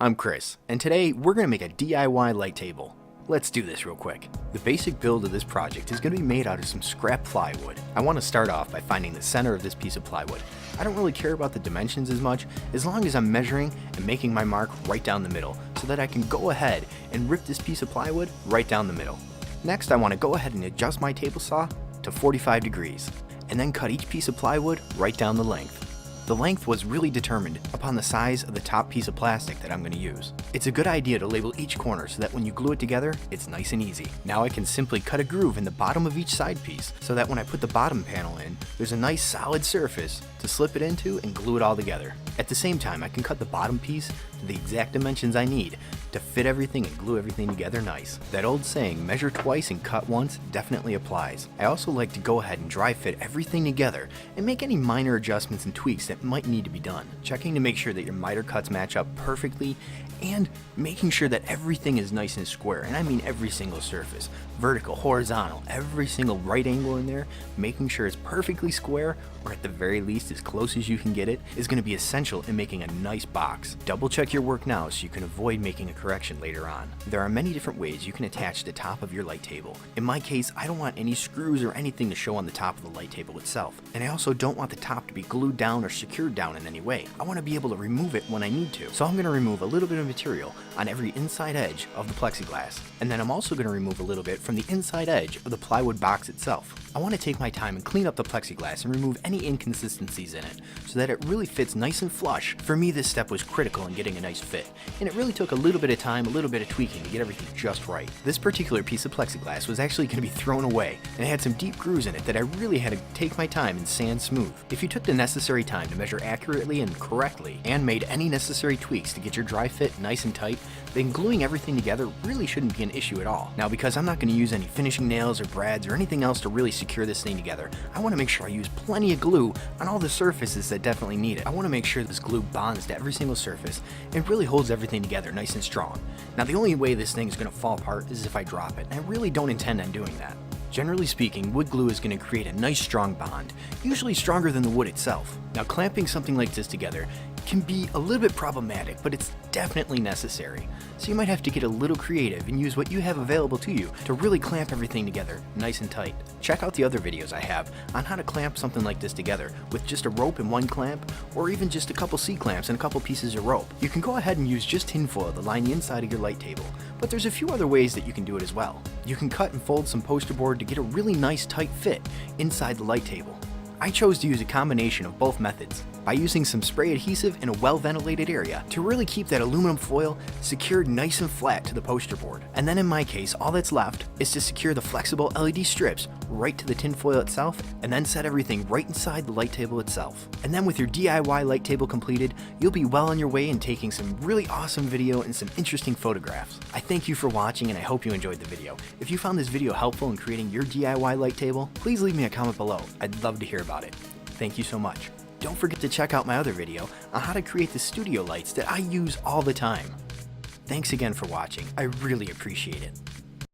I'm Chris, and today we're going to make a DIY light table. Let's do this real quick. The basic build of this project is going to be made out of some scrap plywood. I want to start off by finding the center of this piece of plywood. I don't really care about the dimensions as much, as long as I'm measuring and making my mark right down the middle, so that I can go ahead and rip this piece of plywood right down the middle. Next, I want to go ahead and adjust my table saw to 45 degrees, and then cut each piece of plywood right down the length. The length was really determined upon the size of the top piece of plastic that I'm going to use. It's a good idea to label each corner so that when you glue it together, it's nice and easy. Now I can simply cut a groove in the bottom of each side piece so that when I put the bottom panel in, there's a nice solid surface to slip it into and glue it all together. At the same time, I can cut the bottom piece to the exact dimensions I need to fit everything and glue everything together nice. That old saying, measure twice and cut once, definitely applies. I also like to go ahead and dry fit everything together and make any minor adjustments and tweaks that might need to be done. Checking to make sure that your miter cuts match up perfectly and making sure that everything is nice and square, and I mean every single surface, vertical, horizontal, every single right angle in there, making sure it's perfectly square, or at the very least as close as you can get it, is going to be essential in making a nice box. Double check your work now so you can avoid making a correction later on. There are many different ways you can attach the top of your light table. In my case, I don't want any screws or anything to show on the top of the light table itself, and I also don't want the top to be glued down or secured down in any way. I want to be able to remove it when I need to, so I'm going to remove a little bit of material on every inside edge of the plexiglass, and then I'm also going to remove a little bit from the inside edge of the plywood box itself. I want to take my time and clean up the plexiglass and remove any inconsistencies in it so that it really fits nice and flush. For me, this step was critical in getting a nice fit, and it really took a little bit of time, a little bit of tweaking to get everything just right. This particular piece of plexiglass was actually going to be thrown away, and it had some deep grooves in it that I really had to take my time and sand smooth. If you took the necessary time to measure accurately and correctly, and made any necessary tweaks to get your dry fit nice and tight, then gluing everything together really shouldn't be an issue at all. Now, because I'm not going to use any finishing nails or brads or anything else to really secure this thing together, I want to make sure I use plenty of glue on all the surfaces that definitely need it. I want to make sure this glue bonds to every single surface and really holds everything together nice and strong. Now, the only way this thing is going to fall apart is if I drop it, and I really don't intend on doing that. Generally speaking, wood glue is going to create a nice strong bond, usually stronger than the wood itself. Now, clamping something like this together can be a little bit problematic, but it's definitely necessary. So you might have to get a little creative and use what you have available to you to really clamp everything together nice and tight. Check out the other videos I have on how to clamp something like this together with just a rope and one clamp, or even just a couple C-clamps and a couple pieces of rope. You can go ahead and use just tinfoil to line the inside of your light table, but there's a few other ways that you can do it as well. You can cut and fold some poster board to get a really nice tight fit inside the light table. I chose to use a combination of both methods by using some spray adhesive in a well-ventilated area to really keep that aluminum foil secured nice and flat to the poster board. And then in my case, all that's left is to secure the flexible LED strips right to the tinfoil itself, and then set everything right inside the light table itself. And then with your DIY light table completed, you'll be well on your way in taking some really awesome video and some interesting photographs. I thank you for watching, and I hope you enjoyed the video. If you found this video helpful in creating your DIY light table, please leave me a comment below. I'd love to hear about it. Thank you so much. Don't forget to check out my other video on how to create the studio lights that I use all the time. Thanks again for watching. I really appreciate it.